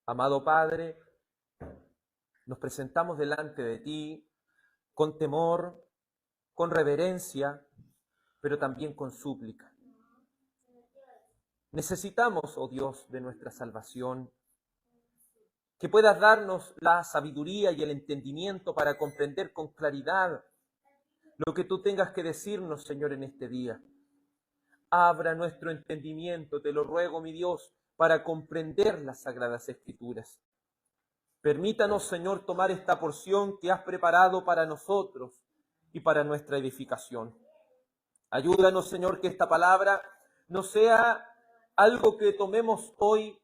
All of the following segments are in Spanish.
Amado Padre, nos presentamos delante de ti con temor, con reverencia, pero también con súplica. Necesitamos, oh Dios, de nuestra salvación, que puedas darnos la sabiduría y el entendimiento para comprender con claridad lo que tú tengas que decirnos, Señor, en este día. Abra nuestro entendimiento, te lo ruego, mi Dios, para comprender las Sagradas Escrituras. Permítanos, Señor, tomar esta porción que has preparado para nosotros y para nuestra edificación. Ayúdanos, Señor, que esta palabra no sea algo que tomemos hoy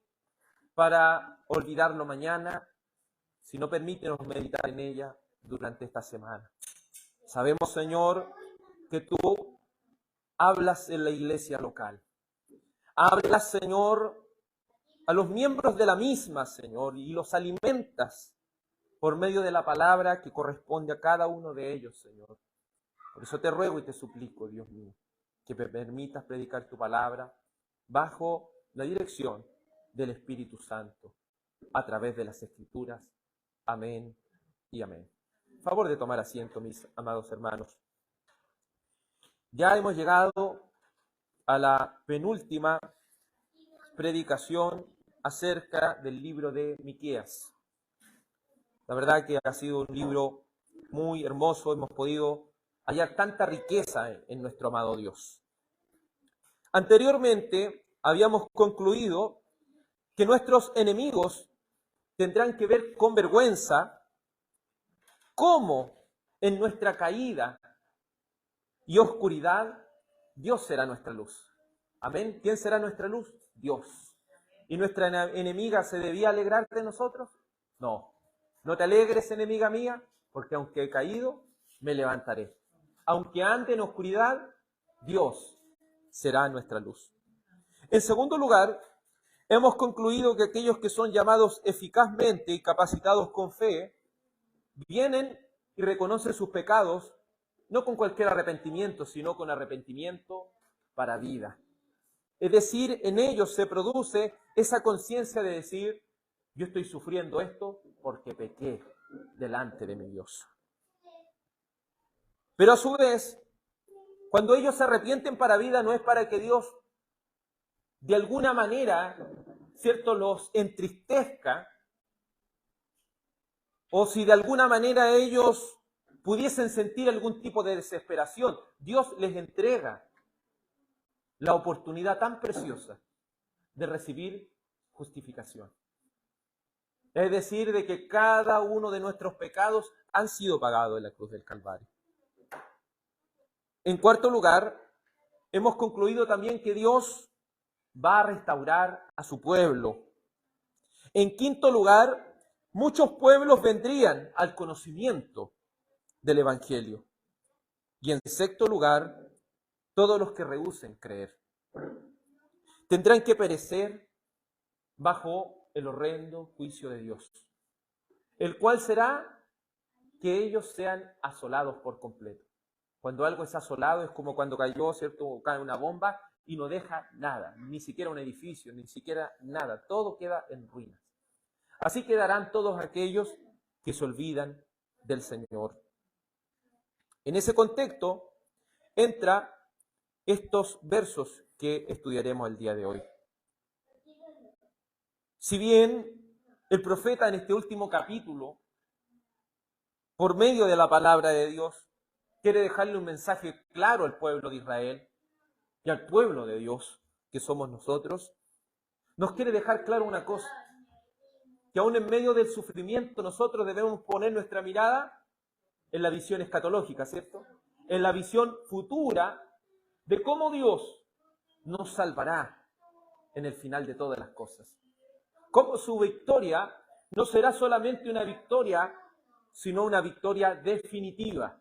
para olvidarlo mañana, sino permítenos meditar en ella durante esta semana. Sabemos, Señor, que tú hablas en la iglesia local. Hablas, Señor, a los miembros de la misma, Señor, y los alimentas por medio de la palabra que corresponde a cada uno de ellos, Señor. Por eso te ruego y te suplico, Dios mío, que me permitas predicar tu palabra bajo la dirección del Espíritu Santo, a través de las Escrituras. Amén y amén. Favor de tomar asiento, mis amados hermanos. Ya hemos llegado a la penúltima predicación acerca del libro de Miqueas. La verdad que ha sido un libro muy hermoso, hemos podido hallar tanta riqueza en nuestro amado Dios. Anteriormente habíamos concluido que nuestros enemigos tendrán que ver con vergüenza cómo en nuestra caída y oscuridad Dios será nuestra luz. Amén. ¿Quién será nuestra luz? Dios. ¿Y nuestra enemiga se debía alegrar de nosotros? No. No te alegres, enemiga mía, porque aunque he caído, me levantaré. Aunque ande en oscuridad, Dios será nuestra luz. En segundo lugar, hemos concluido que aquellos que son llamados eficazmente y capacitados con fe, vienen y reconocen sus pecados, no con cualquier arrepentimiento, sino con arrepentimiento para vida. Es decir, en ellos se produce esa conciencia de decir, yo estoy sufriendo esto porque pequé delante de mi Dios. Pero a su vez, cuando ellos se arrepienten para vida, no es para que Dios de alguna manera, ¿cierto?, los entristezca, o si de alguna manera ellos pudiesen sentir algún tipo de desesperación. Dios les entrega la oportunidad tan preciosa de recibir justificación. Es decir, de que cada uno de nuestros pecados han sido pagados en la cruz del Calvario. En cuarto lugar, hemos concluido también que Dios va a restaurar a su pueblo. En quinto lugar, muchos pueblos vendrían al conocimiento del Evangelio. Y en sexto lugar, todos los que rehúsen creer tendrán que perecer bajo el horrendo juicio de Dios, el cual será que ellos sean asolados por completo. Cuando algo es asolado es como cuando cayó, ¿cierto?, cae una bomba y no deja nada, ni siquiera un edificio, ni siquiera nada, todo queda en ruinas. Así quedarán todos aquellos que se olvidan del Señor. En ese contexto entra estos versos que estudiaremos el día de hoy. Si bien el profeta en este último capítulo, por medio de la palabra de Dios, quiere dejarle un mensaje claro al pueblo de Israel y al pueblo de Dios, que somos nosotros, nos quiere dejar claro una cosa, que aún en medio del sufrimiento nosotros debemos poner nuestra mirada en la visión escatológica, ¿cierto? En la visión futura de cómo Dios nos salvará en el final de todas las cosas. Cómo su victoria no será solamente una victoria, sino una victoria definitiva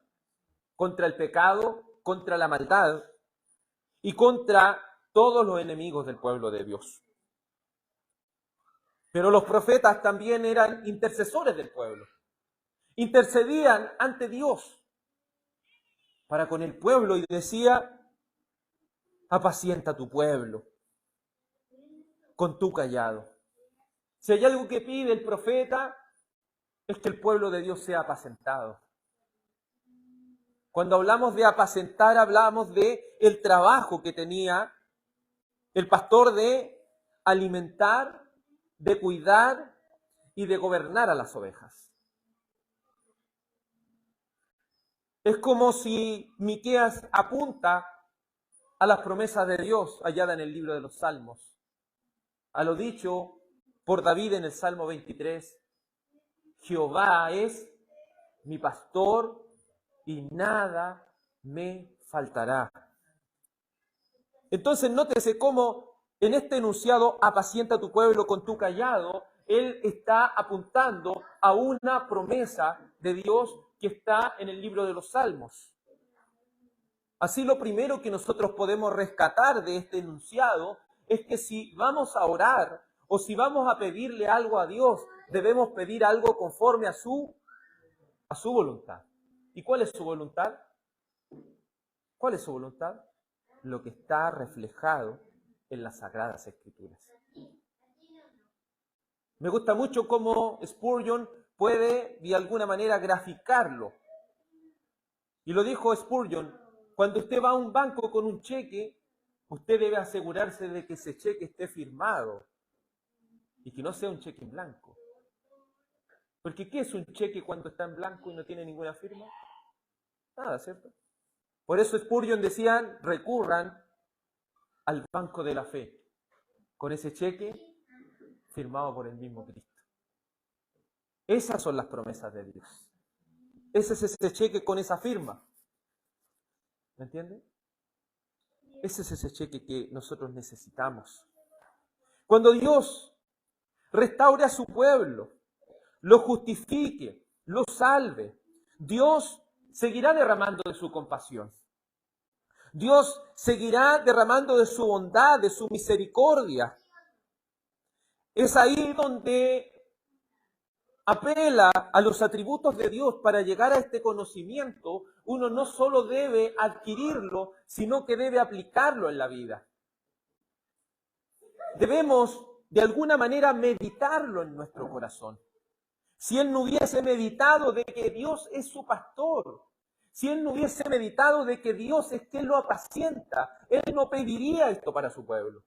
contra el pecado, contra la maldad y contra todos los enemigos del pueblo de Dios. Pero los profetas también eran intercesores del pueblo. Intercedían ante Dios para con el pueblo y decía, apacienta tu pueblo con tu callado. Si hay algo que pide el profeta, es que el pueblo de Dios sea apacentado. Cuando hablamos de apacentar, hablamos de el trabajo que tenía el pastor de alimentar, de cuidar y de gobernar a las ovejas. Es como si Miqueas apunta a las promesas de Dios hallada en el libro de los Salmos, a lo dicho por David en el Salmo 23, Jehová es mi pastor y nada me faltará. Entonces nótese cómo en este enunciado, apacienta tu pueblo con tu callado, él está apuntando a una promesa de Dios que está en el libro de los Salmos. Así, lo primero que nosotros podemos rescatar de este enunciado es que si vamos a orar o si vamos a pedirle algo a Dios, debemos pedir algo conforme a su voluntad. ¿Y cuál es su voluntad? ¿Cuál es su voluntad? Lo que está reflejado en las Sagradas Escrituras. Me gusta mucho cómo Spurgeon puede de alguna manera graficarlo. Y lo dijo Spurgeon: cuando usted va a un banco con un cheque, usted debe asegurarse de que ese cheque esté firmado y que no sea un cheque en blanco. Porque ¿qué es un cheque cuando está en blanco y no tiene ninguna firma? Nada, ¿cierto? Por eso Spurgeon decían: recurran al banco de la fe, con ese cheque firmado por el mismo Cristo. Esas son las promesas de Dios. Ese es ese cheque con esa firma. ¿Me entiende? Ese es ese cheque que nosotros necesitamos. Cuando Dios restaure a su pueblo, lo justifique, lo salve, Dios seguirá derramando de su compasión. Dios seguirá derramando de su bondad, de su misericordia. Es ahí donde apela a los atributos de Dios para llegar a este conocimiento. Uno no solo debe adquirirlo, sino que debe aplicarlo en la vida. Debemos, de alguna manera, meditarlo en nuestro corazón. Si él no hubiese meditado de que Dios es su pastor, si él no hubiese meditado de que Dios es quien lo apacienta, él no pediría esto para su pueblo.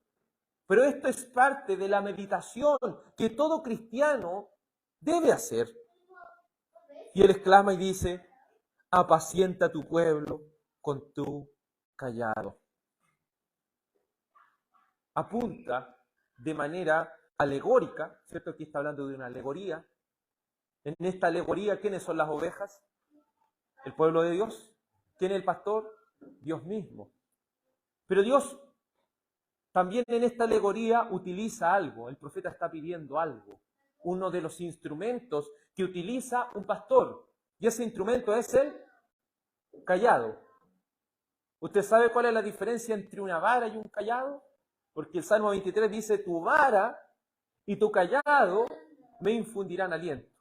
Pero esto es parte de la meditación que todo cristiano debe hacer. Y él exclama y dice: apacienta tu pueblo con tu callado. Apunta de manera alegórica, ¿cierto? Aquí está hablando de una alegoría. En esta alegoría, ¿quiénes son las ovejas? El pueblo de Dios. ¿Quién es el pastor? Dios mismo. Pero Dios también en esta alegoría utiliza algo. El profeta está pidiendo algo. Uno de los instrumentos que utiliza un pastor. Y ese instrumento es el callado. ¿Usted sabe cuál es la diferencia entre una vara y un callado? Porque el Salmo 23 dice: tu vara y tu callado me infundirán aliento.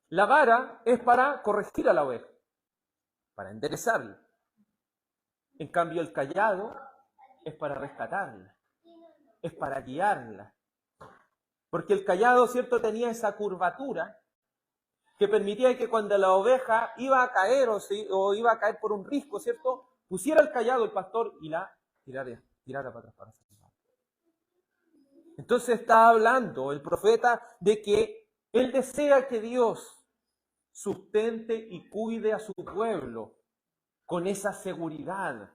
La vara es para corregir a la oveja, para enderezarla. En cambio, el callado es para rescatarla, es para guiarla. Porque el callado, ¿cierto?, tenía esa curvatura que permitía que cuando la oveja iba a caer o iba a caer por un risco, ¿cierto?, pusiera el callado el pastor y la tirara para atrás para salvar. Entonces está hablando el profeta de que él desea que Dios sustente y cuide a su pueblo con esa seguridad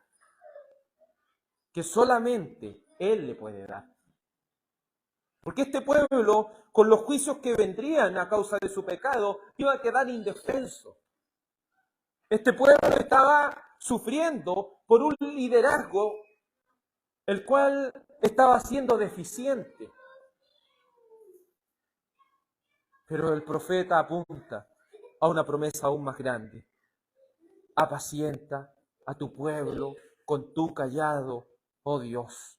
que solamente él le puede dar. Porque este pueblo, con los juicios que vendrían a causa de su pecado, iba a quedar indefenso. Este pueblo estaba sufriendo por un liderazgo el cual estaba siendo deficiente. Pero el profeta apunta a una promesa aún más grande. Apacienta a tu pueblo con tu callado, oh Dios.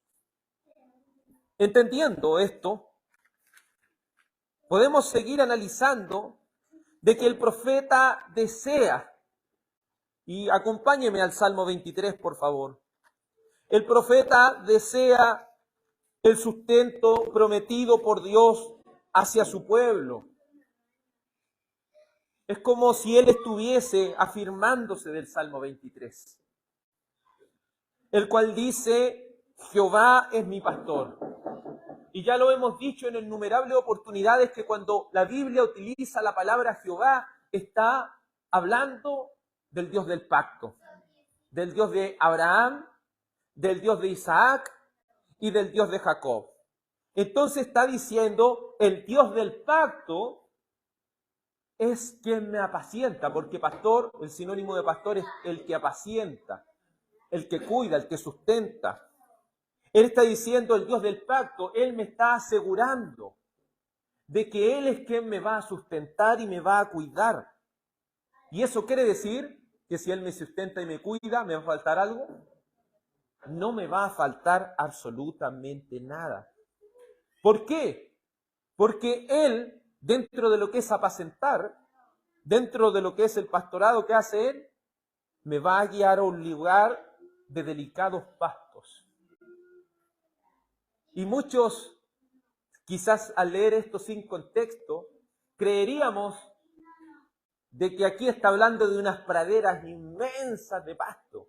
Entendiendo esto, podemos seguir analizando de que el profeta desea, y acompáñeme al Salmo 23, por favor. El profeta desea el sustento prometido por Dios hacia su pueblo. Es como si Él estuviese afirmándose del Salmo 23, el cual dice, Jehová es mi pastor. Y ya lo hemos dicho en innumerables oportunidades que cuando la Biblia utiliza la palabra Jehová, está hablando del Dios del pacto, del Dios de Abraham, del Dios de Isaac y del Dios de Jacob. Entonces está diciendo, el Dios del pacto es quien me apacienta, porque pastor, el sinónimo de pastor es el que apacienta, el que cuida, el que sustenta. Él está diciendo, el Dios del pacto, Él me está asegurando de que Él es quien me va a sustentar y me va a cuidar. ¿Y eso quiere decir que si Él me sustenta y me cuida, me va a faltar algo? No me va a faltar absolutamente nada. ¿Por qué? Porque Él, dentro de lo que es apacentar, dentro de lo que es el pastorado que hace Él, me va a guiar a un lugar de delicados pastos. Y muchos, quizás al leer esto sin contexto, creeríamos de que aquí está hablando de unas praderas inmensas de pasto.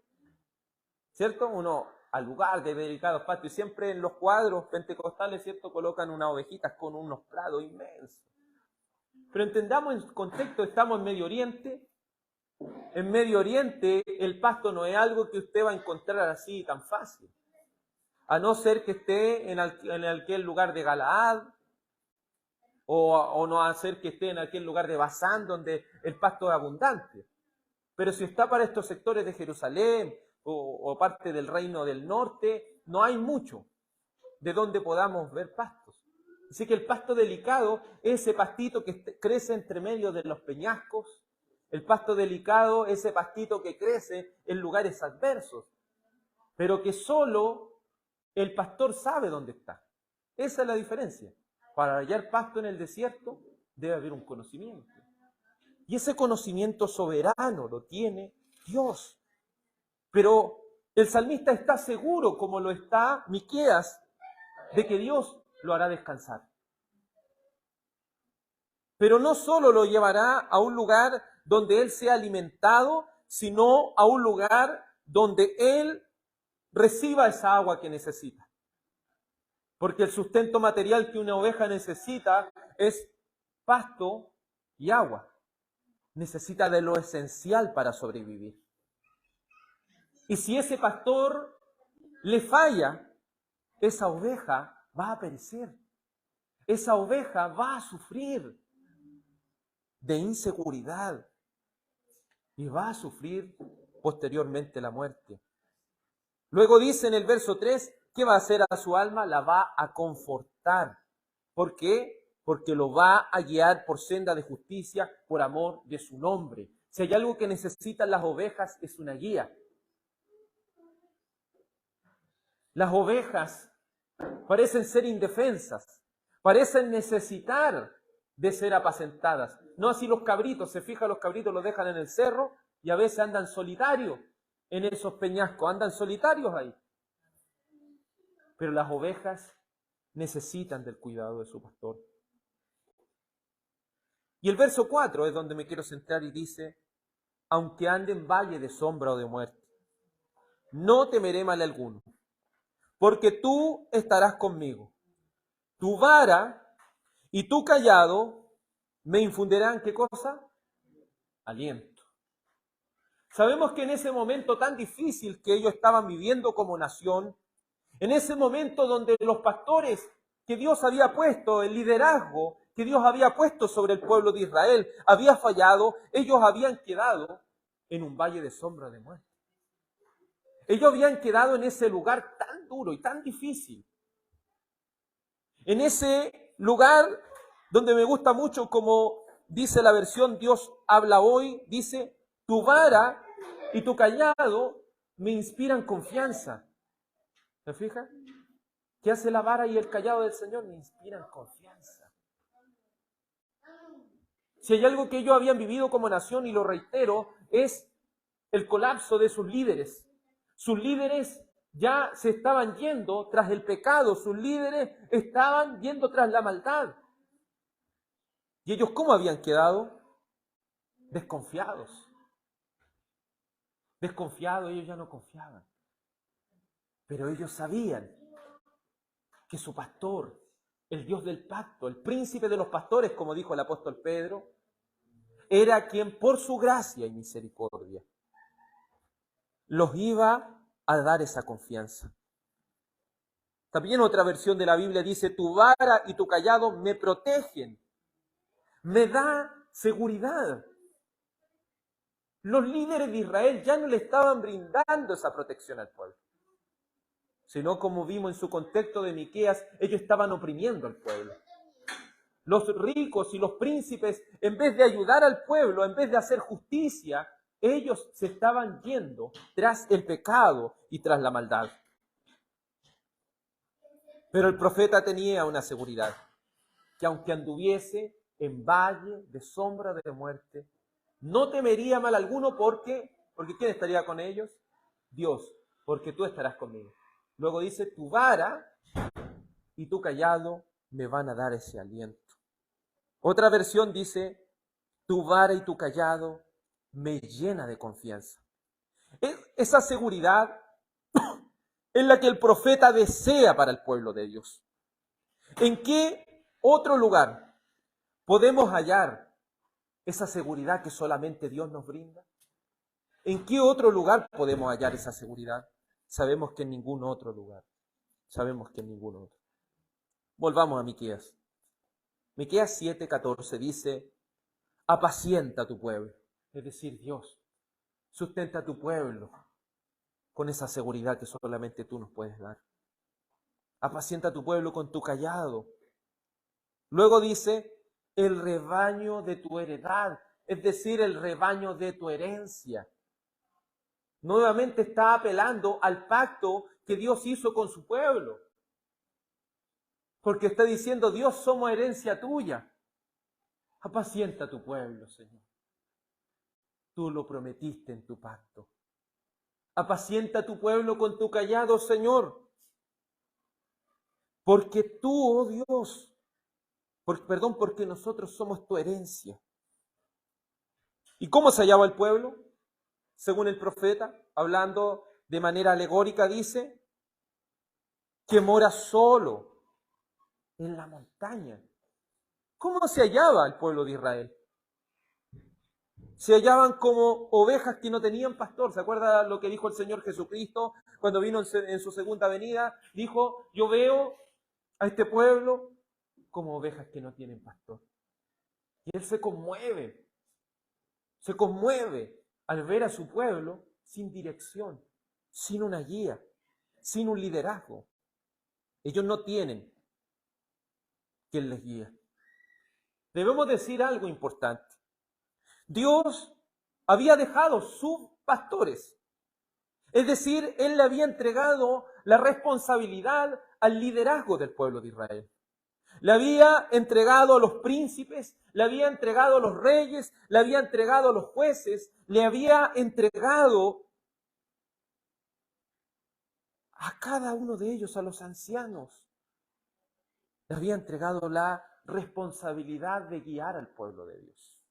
¿Cierto? Uno, al lugar de delicados pastos, y siempre en los cuadros pentecostales, ¿cierto?, colocan unas ovejitas con unos prados inmensos. Pero entendamos en contexto, estamos en Medio Oriente. En Medio Oriente el pasto no es algo que usted va a encontrar así tan fácil. A no ser que esté en aquel lugar de Galaad, o no a ser que esté en aquel lugar de Basán, donde el pasto es abundante. Pero si está para estos sectores de Jerusalén, o parte del reino del norte, no hay mucho de donde podamos ver pastos. Así que el pasto delicado es ese pastito que crece entre medio de los peñascos. El pasto delicado es ese pastito que crece en lugares adversos, pero que solo el pastor sabe dónde está. Esa es la diferencia. Para hallar pasto en el desierto debe haber un conocimiento. Y ese conocimiento soberano lo tiene Dios. Pero el salmista está seguro, como lo está Miqueas, de que Dios lo hará descansar. Pero no solo lo llevará a un lugar donde él sea alimentado, sino a un lugar donde él reciba esa agua que necesita. Porque el sustento material que una oveja necesita es pasto y agua. Necesita de lo esencial para sobrevivir. Y si ese pastor le falla, esa oveja va a perecer. Esa oveja va a sufrir de inseguridad y va a sufrir posteriormente la muerte. Luego dice en el verso 3, ¿qué va a hacer a su alma? La va a confortar. ¿Por qué? Porque lo va a guiar por senda de justicia por amor de su nombre. Si hay algo que necesitan las ovejas es una guía. Las ovejas parecen ser indefensas, parecen necesitar de ser apacentadas. No así los cabritos, se fija, los cabritos los dejan en el cerro y a veces andan solitarios en esos peñascos, andan solitarios ahí. Pero las ovejas necesitan del cuidado de su pastor. Y el verso 4 es donde me quiero centrar y dice, aunque ande en valle de sombra o de muerte, no temeré mal alguno, porque tú estarás conmigo. Tu vara y tu cayado me infundirán, ¿qué cosa? Aliento. Sabemos que en ese momento tan difícil que ellos estaban viviendo como nación, en ese momento donde los pastores que Dios había puesto, el liderazgo que Dios había puesto sobre el pueblo de Israel, había fallado, ellos habían quedado en un valle de sombra de muerte. Ellos habían quedado en ese lugar tan duro y tan difícil. En ese lugar donde me gusta mucho, como dice la versión Dios habla hoy, dice, tu vara y tu cayado me inspiran confianza. ¿Se fija? ¿Qué hace la vara y el cayado del Señor? Me inspiran confianza. Si hay algo que ellos habían vivido como nación, y lo reitero, es el colapso de sus líderes. Sus líderes ya se estaban yendo tras el pecado, sus líderes estaban yendo tras la maldad. ¿Y ellos cómo habían quedado? Desconfiados. Desconfiados, ellos ya no confiaban. Pero ellos sabían que su pastor, el Dios del pacto, el príncipe de los pastores, como dijo el apóstol Pedro, era quien por su gracia y misericordia los iba a dar esa confianza. También otra versión de la Biblia dice, tu vara y tu cayado me protegen, me da seguridad. Los líderes de Israel ya no le estaban brindando esa protección al pueblo, sino como vimos en su contexto de Miqueas, ellos estaban oprimiendo al pueblo. Los ricos y los príncipes, en vez de ayudar al pueblo, en vez de hacer justicia, ellos se estaban yendo tras el pecado y tras la maldad. Pero el profeta tenía una seguridad, que aunque anduviese en valle de sombra de muerte, no temería mal alguno porque ¿quién estaría con ellos? Dios, porque tú estarás conmigo. Luego dice, tu vara y tu cayado me van a dar ese aliento. Otra versión dice, tu vara y tu cayado me llena de confianza. Esa seguridad es la que el profeta desea para el pueblo de Dios. ¿En qué otro lugar podemos hallar esa seguridad que solamente Dios nos brinda? ¿En qué otro lugar podemos hallar esa seguridad? Sabemos que en ningún otro lugar. Sabemos que en ningún otro. Volvamos a Miqueas. Miqueas 7:14 dice, apacienta a tu pueblo. Es decir, Dios, sustenta a tu pueblo con esa seguridad que solamente tú nos puedes dar. Apacienta a tu pueblo con tu cayado. Luego dice, el rebaño de tu heredad, es decir, el rebaño de tu herencia. Nuevamente está apelando al pacto que Dios hizo con su pueblo. Porque está diciendo, Dios, somos herencia tuya. Apacienta a tu pueblo, Señor. Tú lo prometiste en tu pacto. Apacienta a tu pueblo con tu cayado, Señor. Porque tú, oh Dios, porque nosotros somos tu herencia. ¿Y cómo se hallaba el pueblo? Según el profeta, hablando de manera alegórica, dice que mora solo en la montaña. ¿Cómo se hallaba el pueblo de Israel? Se hallaban como ovejas que no tenían pastor. ¿Se acuerda lo que dijo el Señor Jesucristo cuando vino en su segunda venida? Dijo, yo veo a este pueblo como ovejas que no tienen pastor. Y Él se conmueve al ver a su pueblo sin dirección, sin una guía, sin un liderazgo. Ellos no tienen quien les guíe. Debemos decir algo importante. Dios había dejado sus pastores. Es decir, Él le había entregado la responsabilidad al liderazgo del pueblo de Israel. Le había entregado a los príncipes, le había entregado a los reyes, le había entregado a los jueces, le había entregado a cada uno de ellos, a los ancianos. Le había entregado la responsabilidad de guiar al pueblo de Dios.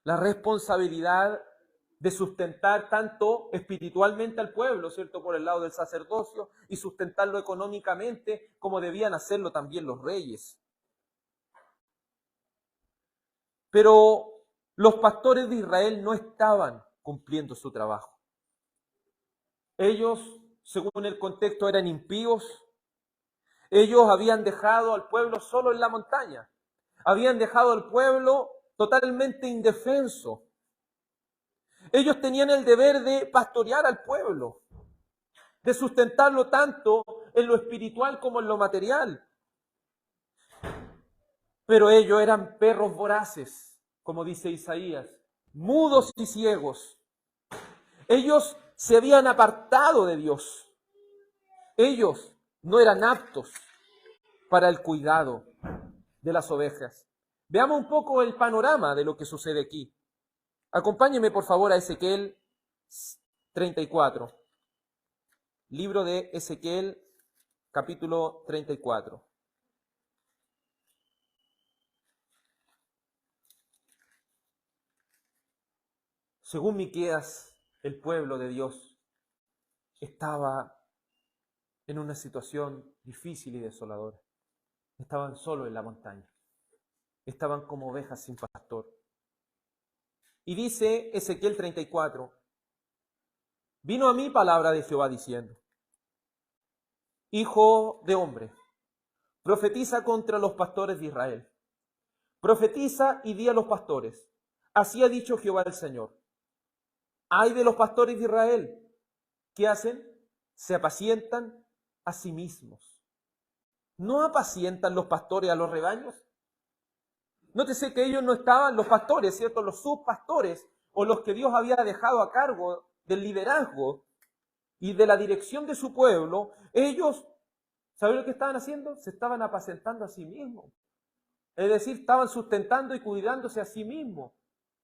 La responsabilidad de sustentar tanto espiritualmente al pueblo, ¿cierto?, por el lado del sacerdocio, y sustentarlo económicamente, como debían hacerlo también los reyes. Pero los pastores de Israel no estaban cumpliendo su trabajo. Ellos, según el contexto, eran impíos. Ellos habían dejado al pueblo solo en la montaña. Habían dejado al pueblo totalmente indefenso. Ellos tenían el deber de pastorear al pueblo, de sustentarlo tanto en lo espiritual como en lo material. Pero ellos eran perros voraces, como dice Isaías, mudos y ciegos. Ellos se habían apartado de Dios. Ellos no eran aptos para el cuidado de las ovejas. Veamos un poco el panorama de lo que sucede aquí. Acompáñeme por favor a Ezequiel 34. Libro de Ezequiel, capítulo 34. Según Miqueas, el pueblo de Dios estaba en una situación difícil y desoladora. Estaban solos en la montaña. Estaban como ovejas sin pastor. Y dice Ezequiel 34, vino a mí palabra de Jehová diciendo, hijo de hombre, profetiza contra los pastores de Israel. Profetiza y di a los pastores, así ha dicho Jehová el Señor. Ay de los pastores de Israel, ¿qué hacen? Se apacientan a sí mismos. ¿No apacientan los pastores a los rebaños? Nótese que ellos no estaban, los pastores, ¿cierto? Los subpastores o los que Dios había dejado a cargo del liderazgo y de la dirección de su pueblo, ellos, ¿saben lo que estaban haciendo? Se estaban apacentando a sí mismos. Es decir, estaban sustentando y cuidándose a sí mismos.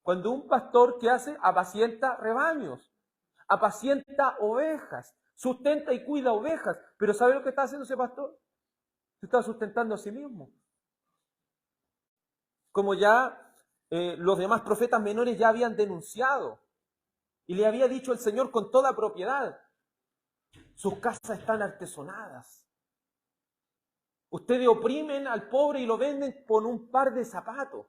Cuando un pastor, ¿qué hace? Apacienta rebaños, apacienta ovejas, sustenta y cuida ovejas. Pero ¿sabe lo que está haciendo ese pastor? Se está sustentando a sí mismo. Como ya los demás profetas menores ya habían denunciado y le había dicho el Señor con toda propiedad, sus casas están artesonadas. Ustedes oprimen al pobre y lo venden por un par de zapatos.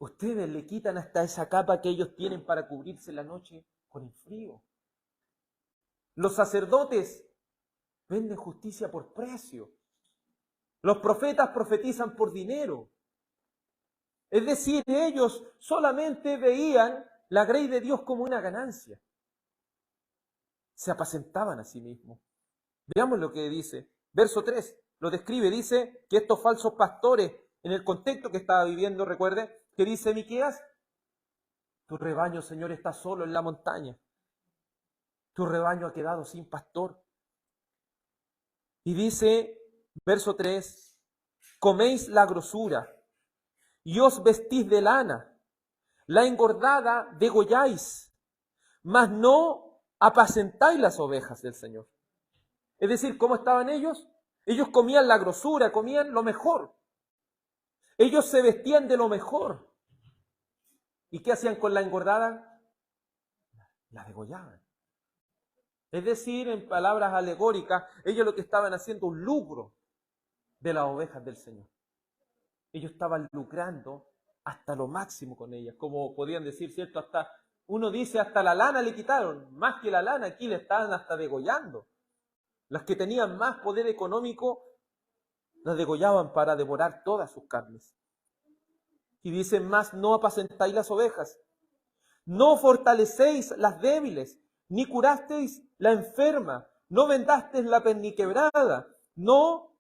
Ustedes le quitan hasta esa capa que ellos tienen para cubrirse la noche con el frío. Los sacerdotes venden justicia por precio. Los profetas profetizan por dinero. Es decir, ellos solamente veían la grey de Dios como una ganancia. Se apacentaban a sí mismos. Veamos lo que dice. Verso 3 lo describe. Dice que estos falsos pastores, en el contexto que estaba viviendo, recuerde, que dice Miqueas, tu rebaño, Señor, está solo en la montaña. Tu rebaño ha quedado sin pastor. Y dice, verso 3, coméis la grosura y os vestís de lana, la engordada degolláis, mas no apacentáis las ovejas del Señor. Es decir, ¿cómo estaban ellos? Ellos comían la grosura, comían lo mejor. Ellos se vestían de lo mejor. ¿Y qué hacían con la engordada? La degollaban. Es decir, en palabras alegóricas, ellos lo que estaban haciendo un lucro de las ovejas del Señor. Ellos estaban lucrando hasta lo máximo con ellas, como podían decir, ¿cierto? Hasta, uno dice, hasta la lana le quitaron, más que la lana aquí le estaban hasta degollando. Las que tenían más poder económico, las degollaban para devorar todas sus carnes. Y dicen más, no apacentáis las ovejas, no fortalecéis las débiles, ni curasteis la enferma, no vendasteis la perniquebrada, no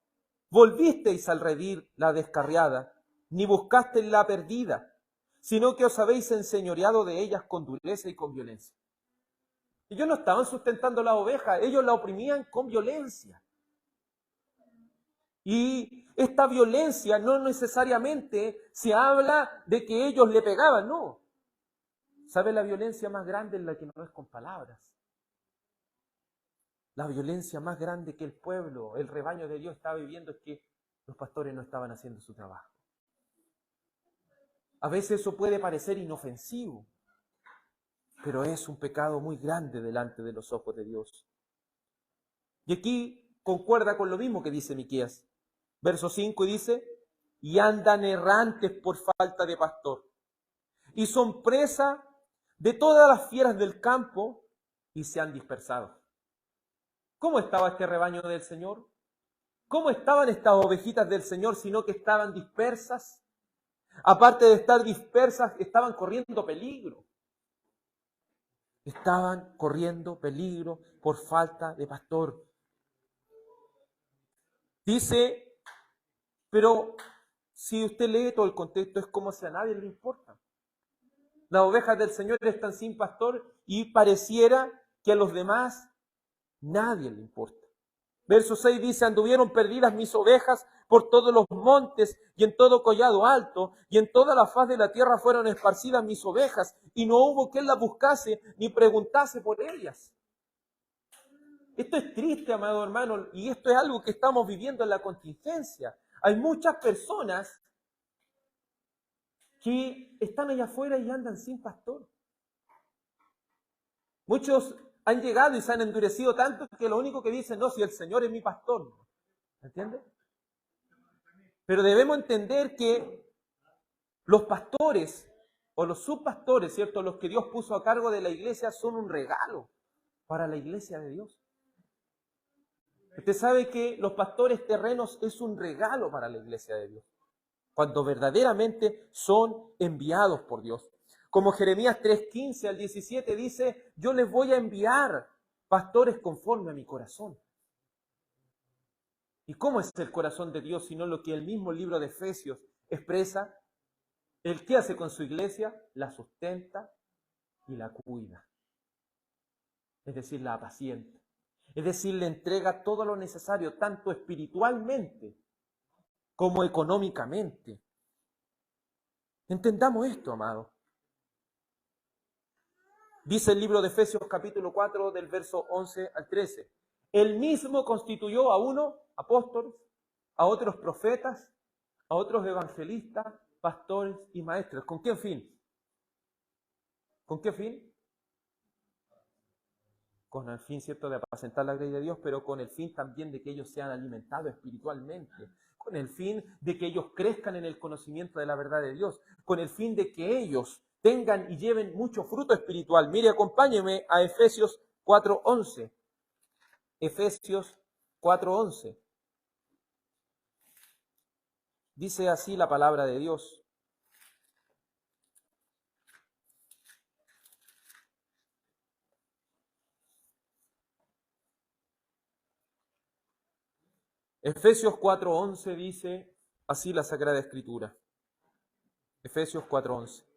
volvisteis al redil la descarriada, ni buscasteis la perdida, sino que os habéis enseñoreado de ellas con dureza y con violencia. Ellos no estaban sustentando la oveja, ellos la oprimían con violencia. Y esta violencia no necesariamente se habla de que ellos le pegaban, no. ¿Sabe la violencia más grande en la que no es con palabras? La violencia más grande que el pueblo, el rebaño de Dios estaba viviendo es que los pastores no estaban haciendo su trabajo. A veces eso puede parecer inofensivo, pero es un pecado muy grande delante de los ojos de Dios. Y aquí concuerda con lo mismo que dice Miqueas. Verso 5 dice, y andan errantes por falta de pastor, y son presa de todas las fieras del campo, y se han dispersado. ¿Cómo estaba este rebaño del Señor? ¿Cómo estaban estas ovejitas del Señor, sino que estaban dispersas? Aparte de estar dispersas, estaban corriendo peligro. Estaban corriendo peligro por falta de pastor. Dice, pero si usted lee todo el contexto, es como si a nadie le importa. Las ovejas del Señor están sin pastor y pareciera que a los demás nadie le importa. Verso 6 dice, anduvieron perdidas mis ovejas por todos los montes y en todo collado alto, y en toda la faz de la tierra fueron esparcidas mis ovejas, y no hubo quien las buscase ni preguntase por ellas. Esto es triste, amado hermano, y esto es algo que estamos viviendo en la contingencia. Hay muchas personas que están allá afuera y andan sin pastor. Muchos han llegado y se han endurecido tanto que lo único que dicen, no, si el Señor es mi pastor. ¿Entiendes? Pero debemos entender que los pastores o los subpastores, ¿cierto? Los que Dios puso a cargo de la iglesia son un regalo para la iglesia de Dios. Usted sabe que los pastores terrenos es un regalo para la iglesia de Dios, cuando verdaderamente son enviados por Dios. Como Jeremías 3:15 al 17 dice, yo les voy a enviar pastores conforme a mi corazón. ¿Y cómo es el corazón de Dios sino lo que el mismo libro de Efesios expresa? ¿El qué hace con su iglesia? La sustenta y la cuida. Es decir, la apacienta. Es decir, le entrega todo lo necesario, tanto espiritualmente como económicamente. Entendamos esto, amado. Dice el libro de Efesios capítulo 4 del verso 11 al 13. Él mismo constituyó a uno apóstoles, a otros profetas, a otros evangelistas, pastores y maestros. ¿Con qué fin? ¿Con qué fin? Con el fin, ¿cierto?, de apacentar la grey de Dios, pero con el fin también de que ellos sean alimentados espiritualmente, con el fin de que ellos crezcan en el conocimiento de la verdad de Dios, con el fin de que ellos tengan y lleven mucho fruto espiritual. Mire, acompáñeme a Efesios 4:11. Efesios 4:11. Dice así la palabra de Dios. Efesios 4:11 dice así la Sagrada Escritura. Efesios 4:11.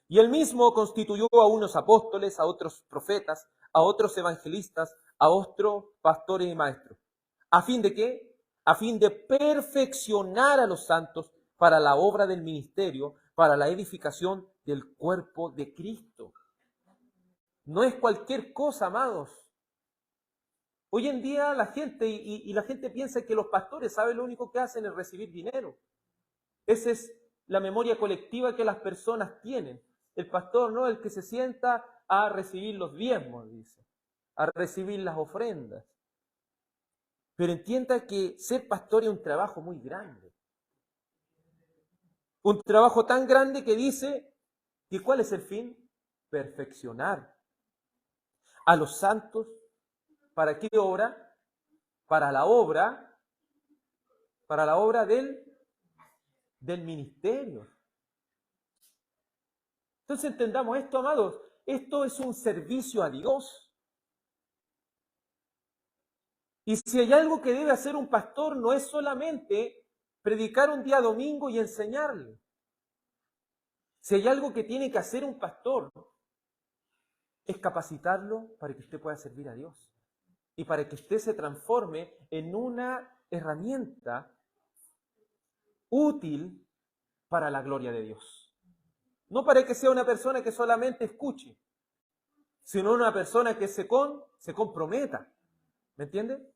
Y él mismo constituyó a unos apóstoles, a otros profetas, a otros evangelistas, a otros pastores y maestros. ¿A fin de qué? A fin de perfeccionar a los santos para la obra del ministerio, para la edificación del cuerpo de Cristo. No es cualquier cosa, amados. Hoy en día la gente, y la gente piensa que los pastores, ¿saben? Lo único que hacen es recibir dinero. Esa es la memoria colectiva que las personas tienen. El pastor no es el que se sienta a recibir los diezmos, dice, a recibir las ofrendas. Pero entienda que ser pastor es un trabajo muy grande. Un trabajo tan grande que dice que ¿cuál es el fin? Perfeccionar a los santos. ¿Para qué obra? Para la obra del ministerio. Entonces entendamos esto, amados. Esto es un servicio a Dios. Y si hay algo que debe hacer un pastor, no es solamente predicar un día domingo y enseñarle. Si hay algo que tiene que hacer un pastor, es capacitarlo para que usted pueda servir a Dios. Y para que usted se transforme en una herramienta útil para la gloria de Dios. No para que sea una persona que solamente escuche, sino una persona que se comprometa. ¿Me entiende?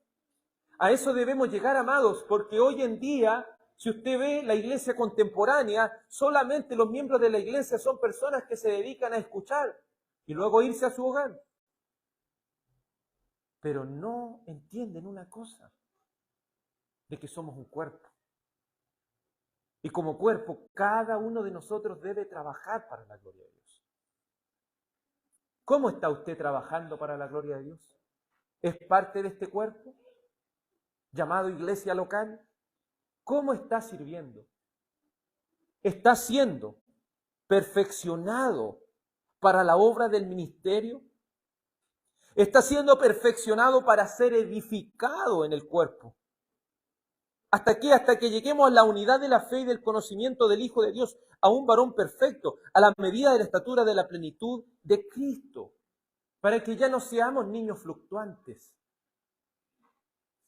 A eso debemos llegar, amados, porque hoy en día, si usted ve la iglesia contemporánea, solamente los miembros de la iglesia son personas que se dedican a escuchar y luego irse a su hogar. Pero no entienden una cosa, de que somos un cuerpo. Y como cuerpo, cada uno de nosotros debe trabajar para la gloria de Dios. ¿Cómo está usted trabajando para la gloria de Dios? ¿Es parte de este cuerpo llamado iglesia local? ¿Cómo está sirviendo? ¿Está siendo perfeccionado para la obra del ministerio? ¿Está siendo perfeccionado para ser edificado en el cuerpo? ¿Hasta qué? Hasta que lleguemos a la unidad de la fe y del conocimiento del Hijo de Dios, a un varón perfecto, a la medida de la estatura de la plenitud de Cristo, para que ya no seamos niños fluctuantes,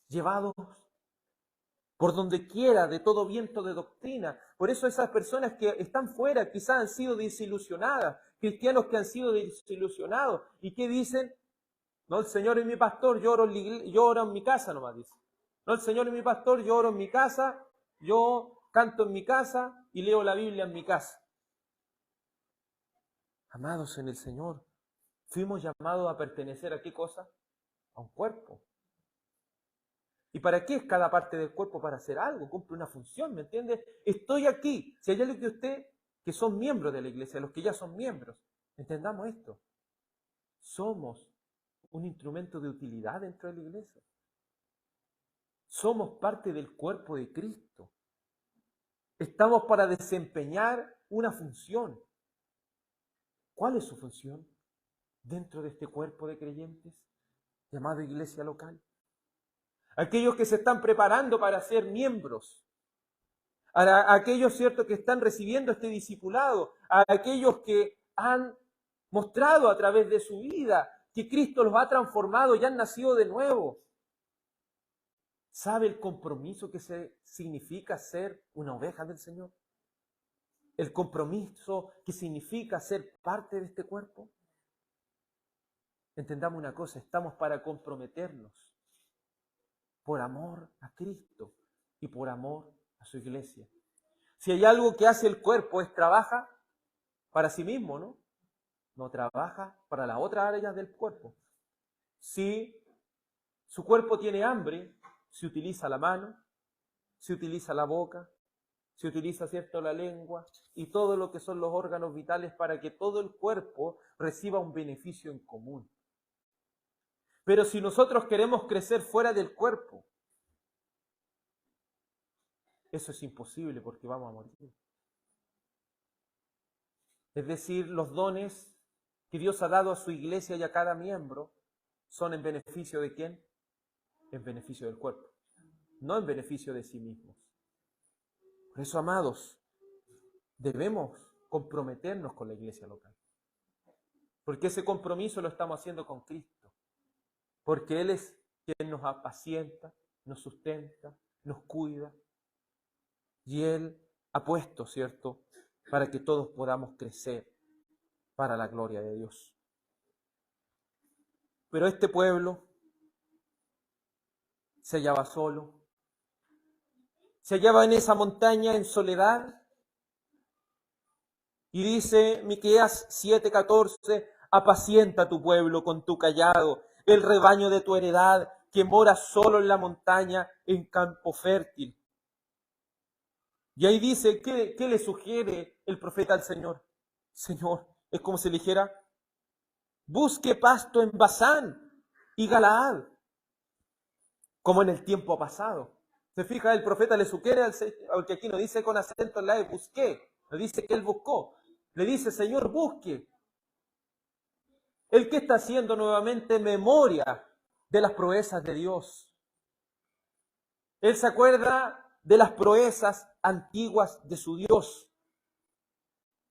llevados por donde quiera de todo viento de doctrina. Por eso esas personas que están fuera quizás han sido desilusionadas, cristianos que han sido desilusionados, ¿y qué dicen? No, el Señor es mi pastor, yo oro en mi casa nomás, dice. No, el Señor es mi pastor, yo oro en mi casa, yo canto en mi casa y leo la Biblia en mi casa. Amados en el Señor, fuimos llamados a pertenecer ¿a qué cosa? A un cuerpo. ¿Y para qué es cada parte del cuerpo? Para hacer algo, cumple una función, ¿me entiende? Estoy aquí. Si hay algo que usted, que son miembros de la iglesia, los que ya son miembros, entendamos esto. Somos un instrumento de utilidad dentro de la iglesia. Somos parte del cuerpo de Cristo. Estamos para desempeñar una función. ¿Cuál es su función dentro de este cuerpo de creyentes llamado iglesia local? Aquellos que se están preparando para ser miembros, a aquellos, ¿cierto?, que están recibiendo este discipulado, a aquellos que han mostrado a través de su vida que Cristo los ha transformado y han nacido de nuevo. ¿Sabe el compromiso que significa ser una oveja del Señor? El compromiso que significa ser parte de este cuerpo. Entendamos una cosa, estamos para comprometernos por amor a Cristo y por amor a su iglesia. Si hay algo que hace el cuerpo es trabaja para sí mismo, ¿no? No trabaja para las otras áreas del cuerpo. Si su cuerpo tiene hambre, se utiliza la mano, se utiliza la boca, se utiliza, ¿cierto?, la lengua y todo lo que son los órganos vitales para que todo el cuerpo reciba un beneficio en común. Pero si nosotros queremos crecer fuera del cuerpo, eso es imposible porque vamos a morir. Es decir, los dones que Dios ha dado a su iglesia y a cada miembro son en beneficio ¿de quién? En beneficio del cuerpo, no en beneficio de sí mismos. Por eso, amados, debemos comprometernos con la iglesia local. Porque ese compromiso lo estamos haciendo con Cristo. Porque Él es quien nos apacienta, nos sustenta, nos cuida. Y Él ha puesto, ¿cierto?, para que todos podamos crecer para la gloria de Dios. Pero este pueblo se hallaba solo, se hallaba en esa montaña en soledad. Y dice Miqueas 7:14, apacienta tu pueblo con tu cayado, el rebaño de tu heredad, que mora solo en la montaña, en campo fértil. Y ahí dice, ¿qué le sugiere el profeta al Señor? Señor, es como si le dijera, busque pasto en Basán y Galaad, como en el tiempo pasado. Se fija, el profeta le sugiere al Señor, aunque aquí no dice con acento en la E, busqué, no dice que él buscó. Le dice, Señor, busque. ¿El que está haciendo nuevamente memoria de las proezas de Dios? Él se acuerda de las proezas antiguas de su Dios.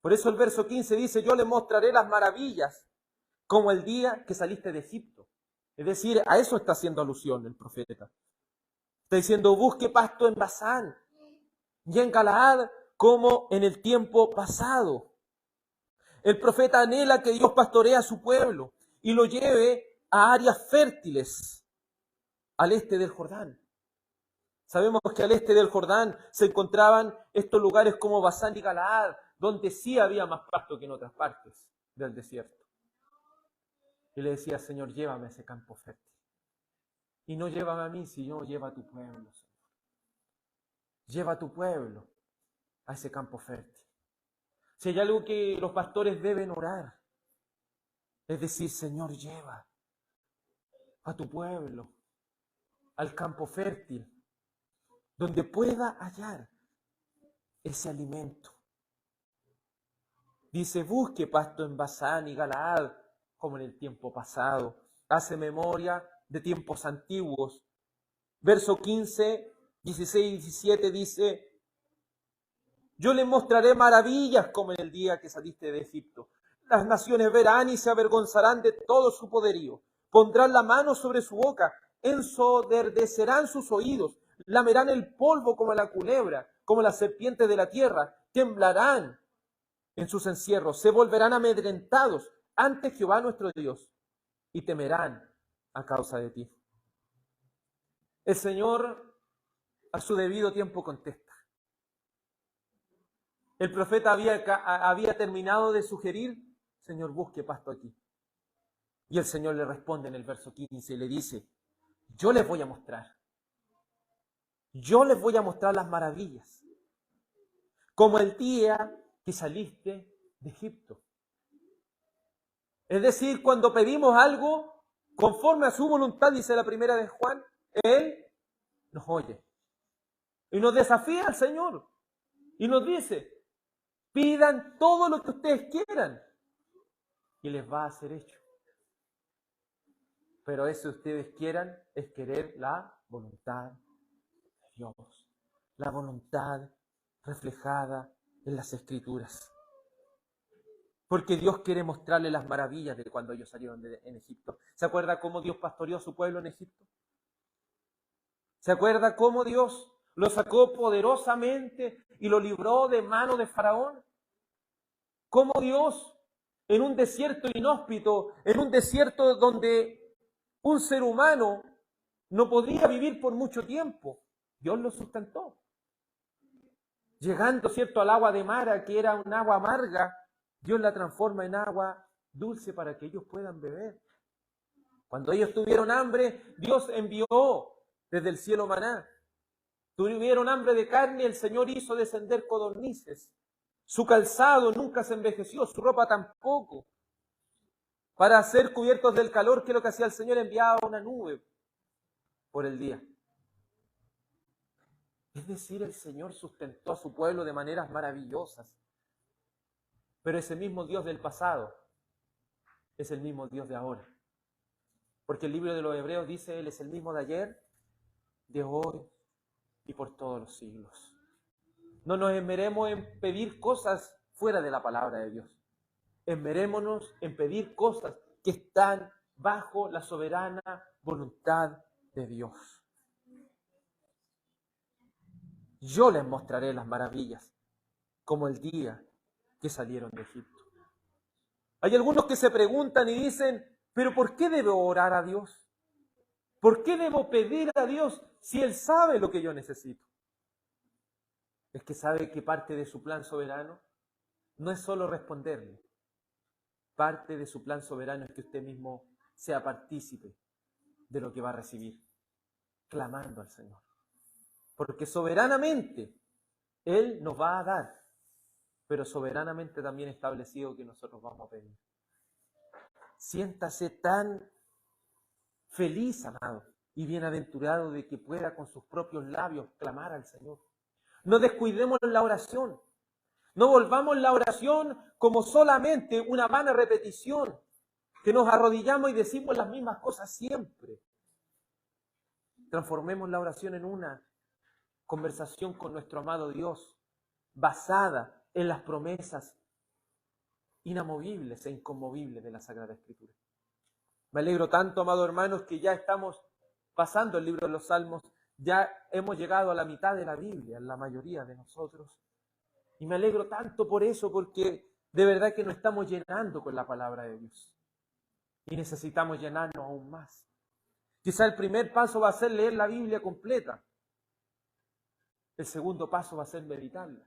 Por eso el verso 15 dice, yo le mostraré las maravillas como el día que saliste de Egipto. Es decir, a eso está haciendo alusión el profeta. Está diciendo, busque pasto en Basán y en Galaad como en el tiempo pasado. El profeta anhela que Dios pastoree a su pueblo y lo lleve a áreas fértiles al este del Jordán. Sabemos que al este del Jordán se encontraban estos lugares como Basán y Galaad, donde sí había más pasto que en otras partes del desierto. Y le decía, Señor, llévame a ese campo fértil. Y no llévame a mí, sino lleva a tu pueblo, Señor. Lleva a tu pueblo a ese campo fértil. Si hay algo que los pastores deben orar, es decir, Señor, lleva a tu pueblo al campo fértil, donde pueda hallar ese alimento. Dice, busque pasto en Basán y Galaad, como en el tiempo pasado. Hace memoria de tiempos antiguos. Verso 15, 16 y 17 dice, yo les mostraré maravillas como en el día que saliste de Egipto. Las naciones verán y se avergonzarán de todo su poderío. Pondrán la mano sobre su boca, ensoberdecerán sus oídos, lamerán el polvo como la culebra, como las serpientes de la tierra, temblarán en sus encierros, se volverán amedrentados ante Jehová nuestro Dios y temerán a causa de ti. El Señor a su debido tiempo contesta. El profeta había terminado de sugerir, Señor, busque pasto aquí. Y el Señor le responde en el verso 15 y le dice, yo les voy a mostrar. Yo les voy a mostrar las maravillas. Como el día que saliste de Egipto. Es decir, cuando pedimos algo conforme a su voluntad, dice la primera de Juan, Él nos oye. Y nos desafía al Señor. Y nos dice, pidan todo lo que ustedes quieran. Y les va a ser hecho. Pero eso ustedes quieran es querer la voluntad de Dios. La voluntad reflejada en las Escrituras. Porque Dios quiere mostrarle las maravillas de cuando ellos salieron en Egipto. ¿Se acuerda cómo Dios pastoreó a su pueblo en Egipto? ¿Se acuerda cómo Dios lo sacó poderosamente y lo libró de mano de Faraón? ¿Cómo Dios, en un desierto inhóspito, en un desierto donde un ser humano no podía vivir por mucho tiempo, Dios lo sustentó? Llegando, ¿cierto?, al agua de Mara, que era un agua amarga, Dios la transforma en agua dulce para que ellos puedan beber. Cuando ellos tuvieron hambre, Dios envió desde el cielo maná. Tuvieron hambre de carne, el Señor hizo descender codornices. Su calzado nunca se envejeció, su ropa tampoco. Para ser cubiertos del calor, ¿qué es lo que hacía el Señor? Enviaba una nube por el día. Es decir, el Señor sustentó a su pueblo de maneras maravillosas. Pero ese mismo Dios del pasado es el mismo Dios de ahora. Porque el libro de los Hebreos dice, Él es el mismo de ayer, de hoy y por todos los siglos. No nos esmeremos en pedir cosas fuera de la palabra de Dios. Esmerémonos en pedir cosas que están bajo la soberana voluntad de Dios. Yo les mostraré las maravillas, como el día que salieron de Egipto. Hay algunos que se preguntan y dicen, ¿pero por qué debo orar a Dios? ¿Por qué debo pedir a Dios si Él sabe lo que yo necesito? Es que sabe que parte de su plan soberano no es solo responderle. Parte de su plan soberano es que usted mismo sea partícipe de lo que va a recibir, clamando al Señor. Porque soberanamente Él nos va a dar, pero soberanamente también establecido que nosotros vamos a pedir. Siéntase tan feliz, amado, y bienaventurado de que pueda con sus propios labios clamar al Señor. No descuidemos la oración. No volvamos la oración como solamente una vana repetición, que nos arrodillamos y decimos las mismas cosas siempre. Transformemos la oración en una conversación con nuestro amado Dios, basada en las promesas inamovibles e inconmovibles de la Sagrada Escritura. Me alegro tanto, amados hermanos, que ya estamos pasando el libro de los Salmos, ya hemos llegado a la mitad de la Biblia, la mayoría de nosotros. Y me alegro tanto por eso, porque de verdad que nos estamos llenando con la palabra de Dios. Y necesitamos llenarnos aún más. Quizá el primer paso va a ser leer la Biblia completa. El segundo paso va a ser meditarla.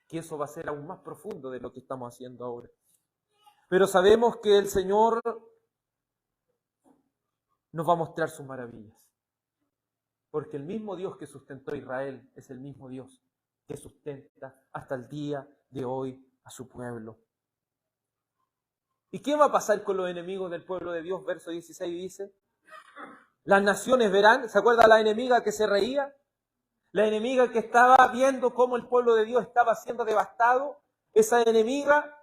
Que eso va a ser aún más profundo de lo que estamos haciendo ahora. Pero sabemos que el Señor nos va a mostrar sus maravillas. Porque el mismo Dios que sustentó a Israel es el mismo Dios que sustenta hasta el día de hoy a su pueblo. ¿Y qué va a pasar con los enemigos del pueblo de Dios? Verso 16 dice, las naciones verán, ¿se acuerda la enemiga que se reía? La enemiga que estaba viendo cómo el pueblo de Dios estaba siendo devastado. Esa enemiga,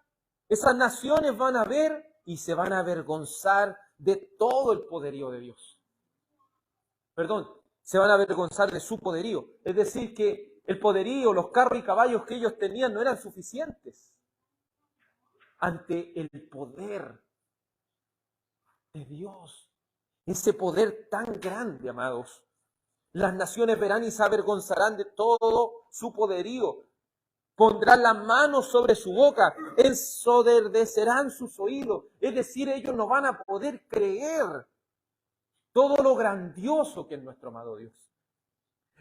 esas naciones van a ver y se van a avergonzar de todo el poderío de Dios. Perdón, se van a avergonzar de su poderío. Es decir, que el poderío, los carros y caballos que ellos tenían no eran suficientes ante el poder de Dios. Ese poder tan grande, amados. Las naciones verán y se avergonzarán de todo su poderío. Pondrán las manos sobre su boca, ensoberdecerán sus oídos. Es decir, ellos no van a poder creer todo lo grandioso que es nuestro amado Dios.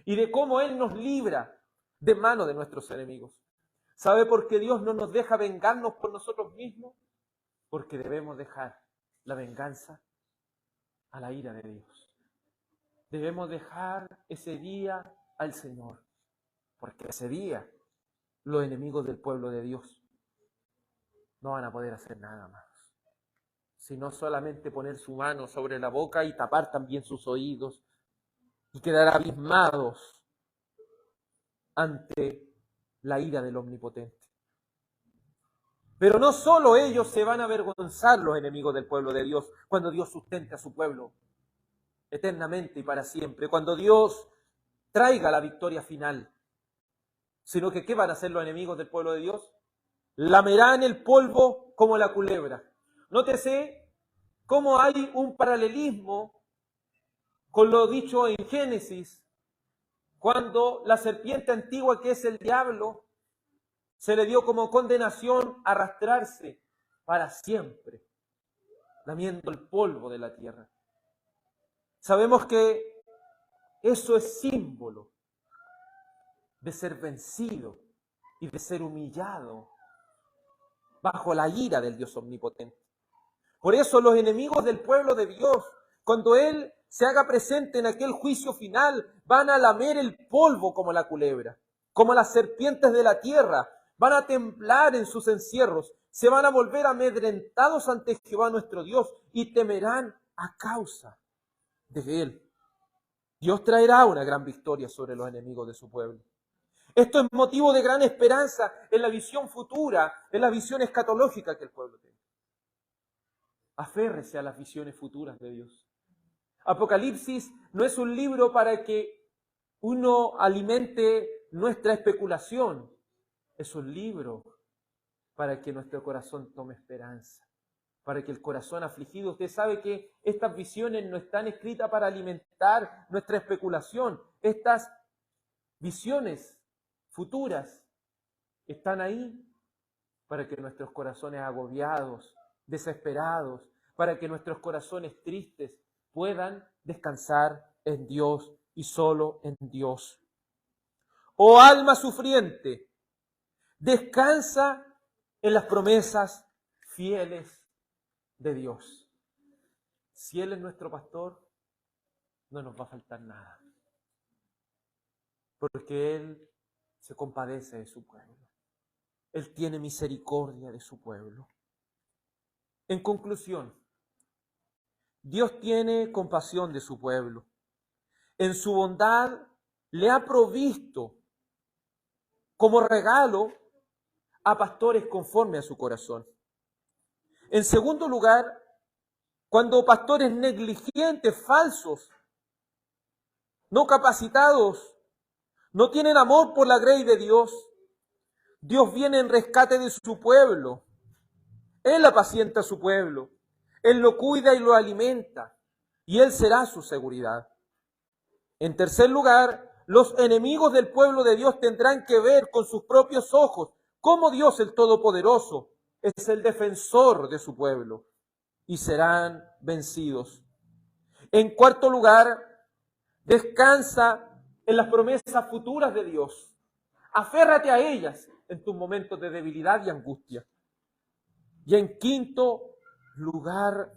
Y de cómo Él nos libra de mano de nuestros enemigos. ¿Sabe por qué Dios no nos deja vengarnos por nosotros mismos? porque debemos dejar la venganza a la ira de Dios. Debemos dejar ese día al Señor, porque ese día los enemigos del pueblo de Dios no van a poder hacer nada más, sino solamente poner su mano sobre la boca y tapar también sus oídos y quedar abismados ante la ira del Omnipotente. Pero no solo ellos se van a avergonzar, los enemigos del pueblo de Dios, cuando Dios sustente a su pueblo eternamente y para siempre, cuando Dios traiga la victoria final, sino que ¿qué van a hacer los enemigos del pueblo de Dios? Lamerán el polvo como la culebra. Nótese cómo hay un paralelismo con lo dicho en Génesis, cuando la serpiente antigua, que es el diablo, se le dio como condenación arrastrarse para siempre, lamiendo el polvo de la tierra. Sabemos que eso es símbolo de ser vencido y de ser humillado bajo la ira del Dios omnipotente. Por eso los enemigos del pueblo de Dios, cuando Él se haga presente en aquel juicio final, van a lamer el polvo como la culebra, como las serpientes de la tierra, van a temblar en sus encierros, se van a volver amedrentados ante Jehová nuestro Dios y temerán a causa de Él. Dios traerá una gran victoria sobre los enemigos de su pueblo. Esto es motivo de gran esperanza en la visión futura, en la visión escatológica que el pueblo tiene. Aférrese a las visiones futuras de Dios. Apocalipsis no es un libro para que uno alimente nuestra especulación. Es un libro para que nuestro corazón tome esperanza, para que el corazón afligido, usted sabe que estas visiones no están escritas para alimentar nuestra especulación. Estas visiones futuras están ahí para que nuestros corazones agobiados, desesperados, para que nuestros corazones tristes puedan descansar en Dios y solo en Dios. Oh alma sufriente, descansa en las promesas fieles de Dios. Si Él es nuestro pastor, no nos va a faltar nada, porque Él se compadece de su pueblo. Él tiene misericordia de su pueblo. En conclusión, Dios tiene compasión de su pueblo. En su bondad le ha provisto como regalo a pastores conforme a su corazón. En segundo lugar, cuando pastores negligentes, falsos, no capacitados, no tienen amor por la grey de Dios, Dios viene en rescate de su pueblo. Él apacienta a su pueblo. Él lo cuida y lo alimenta. Y Él será su seguridad. En tercer lugar, los enemigos del pueblo de Dios tendrán que ver con sus propios ojos cómo Dios el Todopoderoso es el defensor de su pueblo y serán vencidos. En cuarto lugar, descansa en las promesas futuras de Dios. Aférrate a ellas en tus momentos de debilidad y angustia. Y en quinto lugar,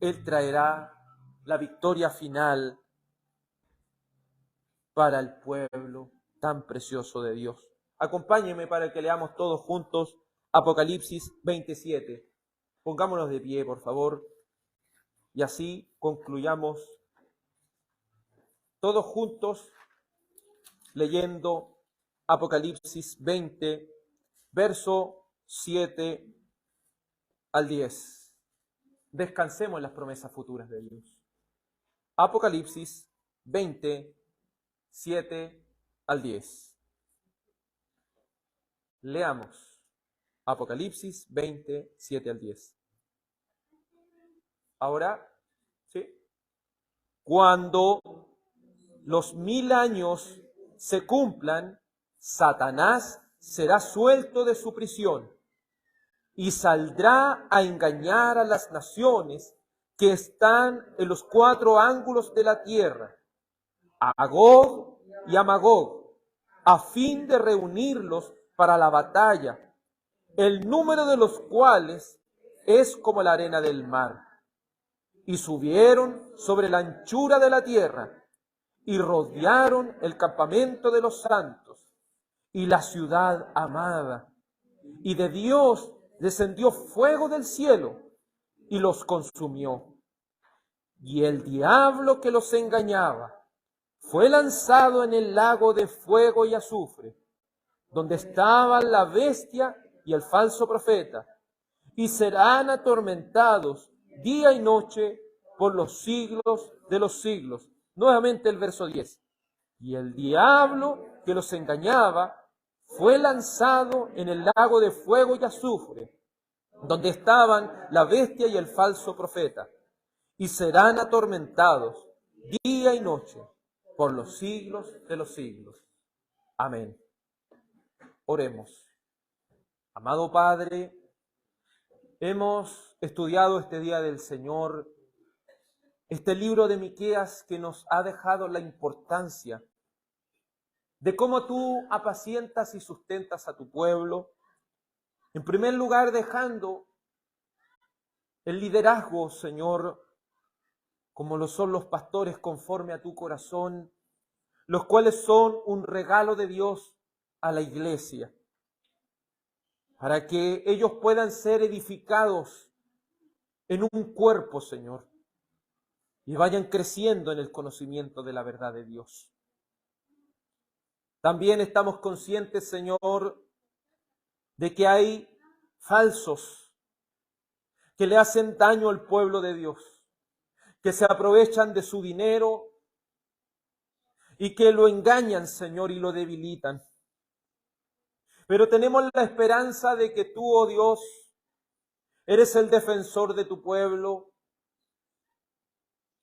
Él traerá la victoria final para el pueblo tan precioso de Dios. Acompáñenme para que leamos todos juntos Apocalipsis 27. Pongámonos de pie, por favor, y así concluyamos todos juntos leyendo Apocalipsis 20, verso 7 al 10. Descansemos en las promesas futuras de Dios. Apocalipsis 20, 7 al 10. Leamos Apocalipsis 20, 7 al 10. Ahora, ¿sí? Cuando los 1000 años se cumplan, Satanás será suelto de su prisión y saldrá a engañar a las naciones que están en los 4 ángulos de la tierra, a Gog y a Magog, a fin de reunirlos para la batalla, el número de los cuales es como la arena del mar. Y subieron sobre la anchura de la tierra, y rodearon el campamento de los santos, y la ciudad amada. Y de Dios descendió fuego del cielo, y los consumió. Y el diablo que los engañaba fue lanzado en el lago de fuego y azufre, donde estaban la bestia y el falso profeta, y serán atormentados día y noche por los siglos de los siglos. Nuevamente el verso 10. Y el diablo que los engañaba fue lanzado en el lago de fuego y azufre, donde estaban la bestia y el falso profeta, y serán atormentados día y noche por los siglos de los siglos. Amén. Oremos. Amado Padre, hemos estudiado este día del Señor, este libro de Miqueas que nos ha dejado la importancia de cómo tú apacientas y sustentas a tu pueblo. En primer lugar, dejando el liderazgo, Señor, como lo son los pastores conforme a tu corazón, los cuales son un regalo de Dios a la iglesia, para que ellos puedan ser edificados en un cuerpo, Señor, y vayan creciendo en el conocimiento de la verdad de Dios. También estamos conscientes, Señor, de que hay falsos que le hacen daño al pueblo de Dios, que se aprovechan de su dinero y que lo engañan, Señor, y lo debilitan. Pero tenemos la esperanza de que tú, oh Dios, eres el defensor de tu pueblo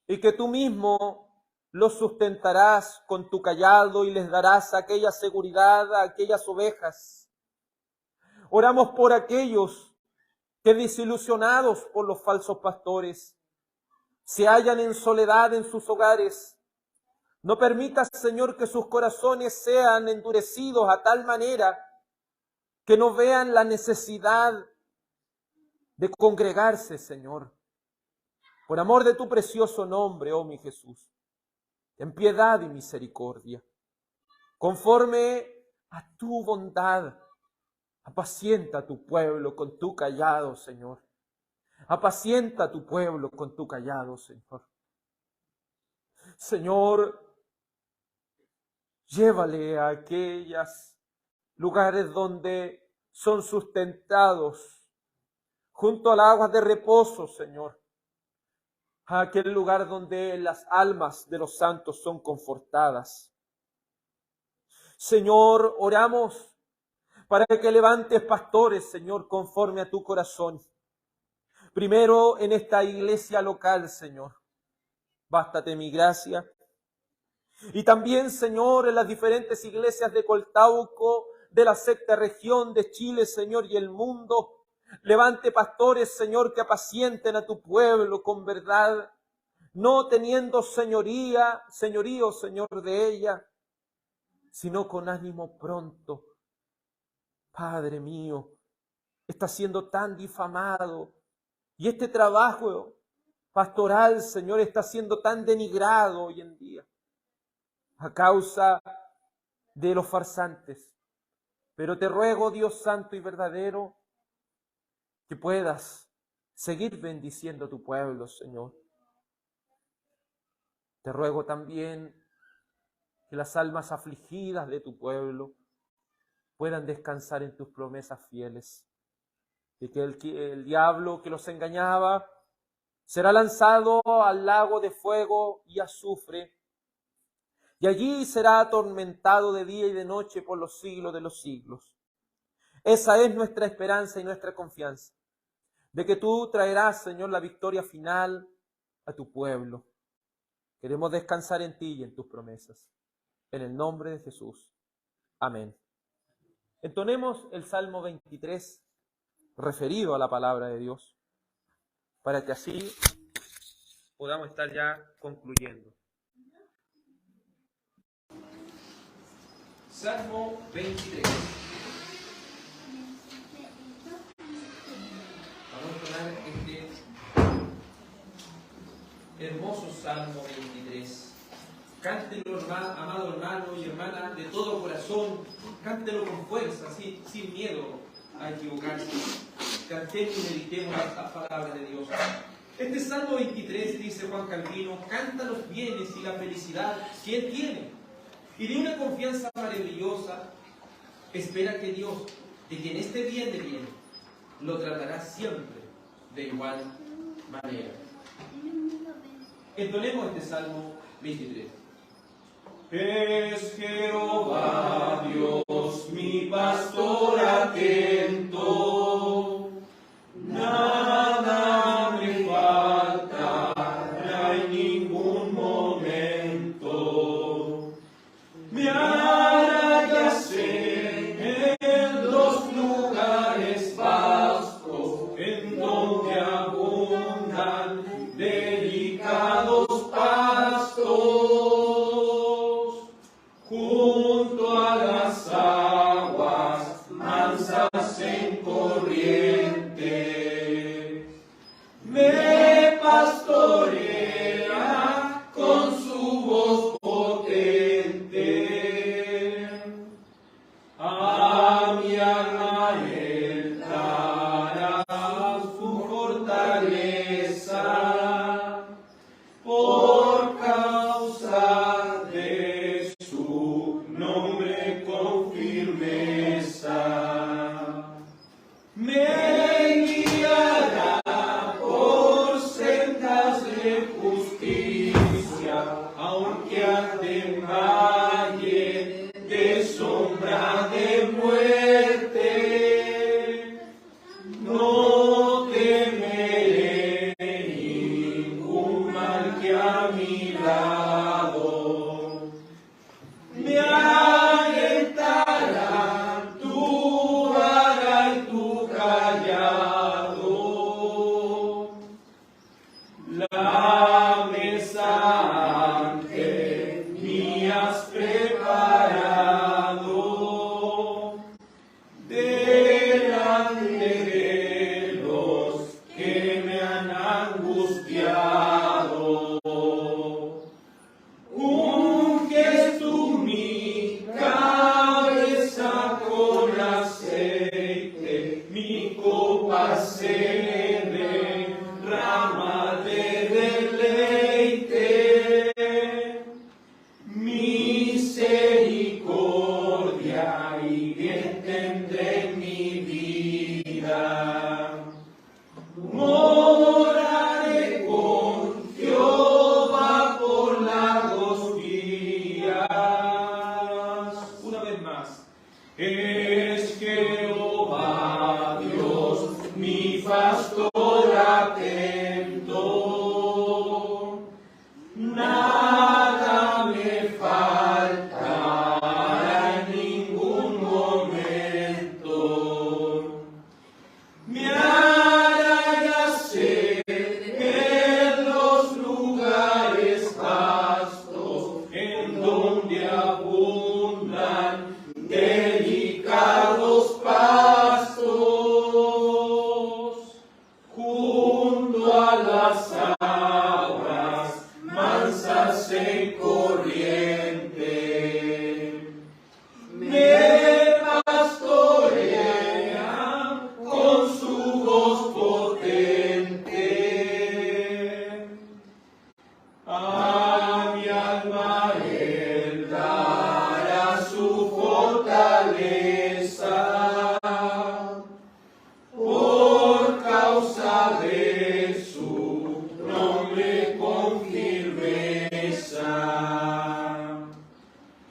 y que tú mismo los sustentarás con tu cayado y les darás aquella seguridad a aquellas ovejas. Oramos por aquellos que, desilusionados por los falsos pastores, se hallan en soledad en sus hogares. No permitas, Señor, que sus corazones sean endurecidos a tal manera que no vean la necesidad de congregarse, Señor. Por amor de tu precioso nombre, oh mi Jesús, ten piedad y misericordia. Conforme a tu bondad, apacienta a tu pueblo con tu cayado, Señor. Apacienta a tu pueblo con tu cayado, Señor. Señor, llévale a aquellos lugares donde son sustentados, junto a las aguas de reposo, Señor. A aquel lugar donde las almas de los santos son confortadas. Señor, oramos para que levantes pastores, Señor, conforme a tu corazón. Primero en esta iglesia local, Señor. Bástate mi gracia. Y también, Señor, en las diferentes iglesias de Coltauco, de la sexta región de Chile, Señor, y el mundo. Levante pastores, Señor, que apacienten a tu pueblo con verdad, no teniendo señorío, Señor, de ella, sino con ánimo pronto. Padre mío, está siendo tan difamado y este trabajo pastoral, Señor, está siendo tan denigrado hoy en día a causa de los farsantes. Pero te ruego, Dios santo y verdadero, que puedas seguir bendiciendo a tu pueblo, Señor. Te ruego también que las almas afligidas de tu pueblo puedan descansar en tus promesas fieles, y que el diablo que los engañaba será lanzado al lago de fuego y azufre, y allí será atormentado de día y de noche por los siglos de los siglos. Esa es nuestra esperanza y nuestra confianza, de que tú traerás, Señor, la victoria final a tu pueblo. Queremos descansar en ti y en tus promesas. En el nombre de Jesús. Amén. Entonemos el Salmo 23, referido a la palabra de Dios, para que así podamos estar ya concluyendo. Salmo 23. Hermoso Salmo 23. Cántelo, amado hermano y hermana, de todo corazón. Cántelo con fuerza, sin miedo a equivocarse. Cantemos y meditemos las palabras de Dios. Este Salmo 23, dice Juan Calvino, canta los bienes y la felicidad que Él tiene. Y de una confianza maravillosa, espera que Dios, de quien esté bien de bien, lo tratará siempre de igual manera. Entonemos este Salmo 23. Es Jehová Dios mi pastor atento, nada me faltará en ningún momento. Me hará yacer en los lugares vastos, en donde abundan delicados pastos, junto a las aguas mansas en corriente. Me pastorea con su voz potente. A mi alma Él dará su fortaleza, por causa de su nombre con firmeza. Me guiará por sendas de justicia, aunque ande en valle de sombra de muerte. No temeré ningún mal que a mi lado. Me alentará tu vara y tu callado. La mesa ante mí has preparado, delante de los que me han angustiado. Unges tú mi cabeza con aceite, mi copa se derrama de deleite. Misericordia y bien tendré en mi vida. Moraré con Jehová por largos días. Una vez más. Es Jehová Dios mi pastor atento, nada me faltará en ningún momento. Me hará yacer en los lugares vastos, en donde abundan delicados pastos, junto a las aguas mansas en corriente. Me pastorea con su voz potente. A mi alma Él dará su fortaleza, por causa de su nombre con firmeza.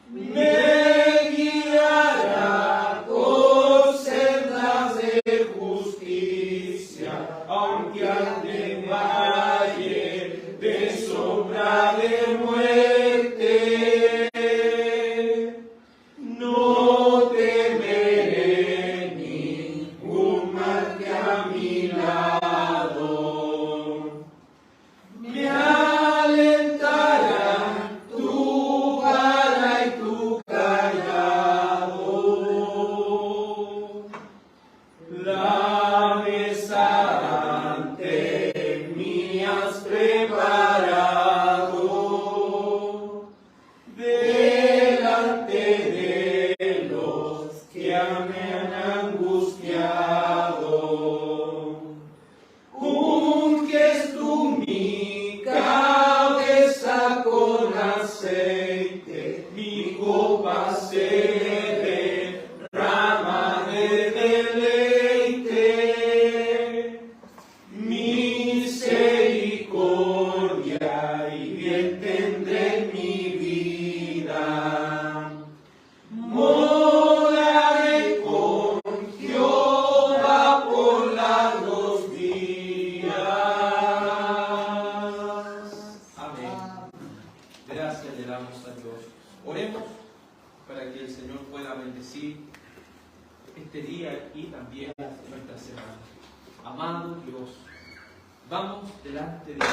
Me guiará por sendas de justicia, aunque ande en valle de sombra de muerte. No temeré se derrama de deleite, misericordia y bien tendré en mi vida. Moraré con Jehová por largos días. Amén. Gracias le damos a Dios. Oremos para que el Señor pueda bendecir este día y también nuestra semana. Amado Dios, vamos delante de ti,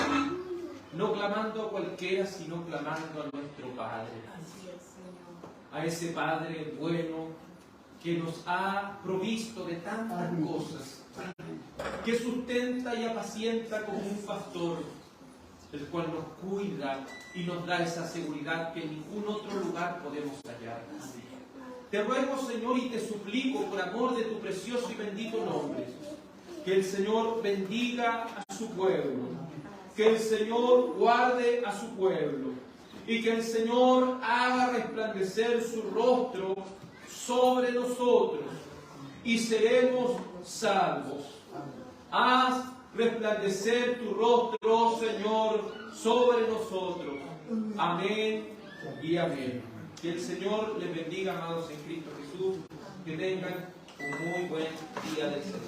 no clamando a cualquiera, sino clamando a nuestro Padre. A ese Padre bueno que nos ha provisto de tantas cosas, que sustenta y apacienta como un pastor, el cual nos cuida y nos da esa seguridad que en ningún otro lugar podemos hallar. Te ruego, Señor, y te suplico por amor de tu precioso y bendito nombre, que el Señor bendiga a su pueblo, que el Señor guarde a su pueblo y que el Señor haga resplandecer su rostro sobre nosotros y seremos salvos. Haz resplandecer tu rostro, Señor, sobre nosotros. Amén y amén. Que el Señor les bendiga, amados en Cristo Jesús. Que tengan un muy buen día del Señor.